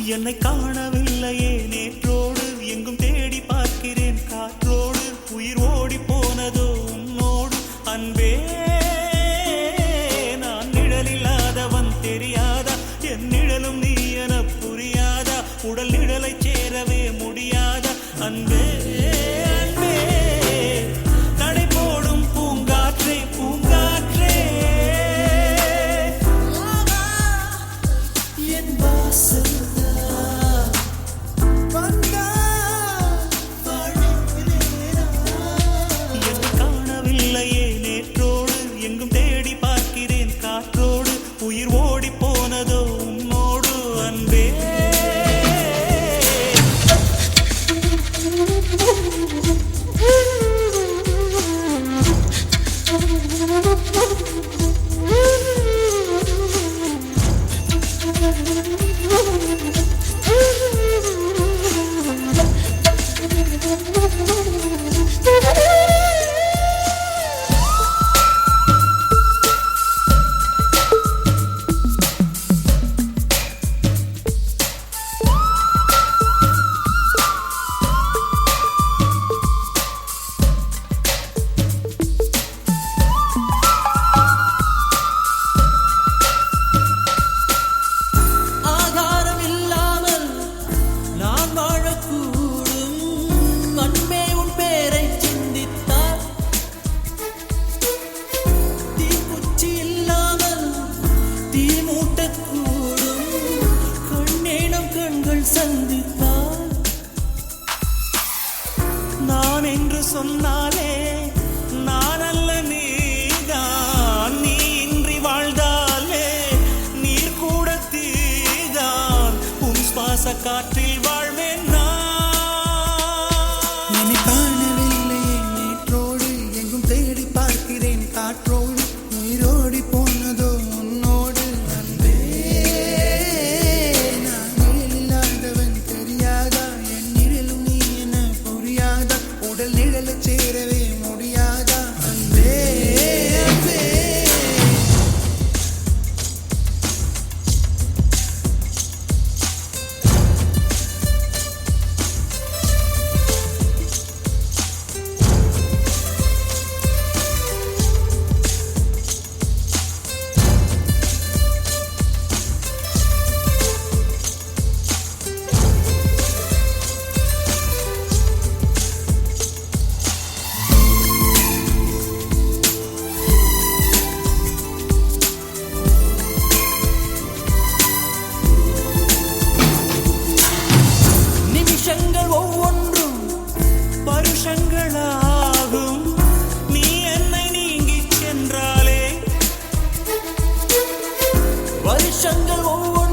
என்னை காணவில்லையே நேற்றோடு எங்கும் தேடி பார்க்கிறேன் காற்றோடு உயிர் ஓடி போனதோ உன்னோடு அன்பே நான் நிழலில்லாதவன் தெரியாதா என் நிழலும் நீ என புரியாதா உடல் நிழலை சேரவே முடியாதா அன்பே உயிர் ஓடி போனதோ உன்னோடு அன்பே நான் என்று சொன்னாலே நான் அல்ல நீதான் நீ இன்றி வாழ்ந்தாலே நீர் கூட தீதான் உன் சுவாச காற்றில் வாழ்வேன் நான் காணவில்லையே நேற்றோடு எங்கும் தேடி பார்க்கிறேன் காற்றோடு உயிரோடி போனதோ உன்னோடு அன்பே நான் நிழலில்லாதவன் தெரியாதா என் நிழலும் நீ என புரியாதா உடல் நிழலை சேரவே முடியாதா அன்பே அன்பே ஒவ்வொன்றும் பருஷங்களாகும் நீ என்னை நீங்கி சென்றாலே வருஷங்கள் ஒவ்வொரு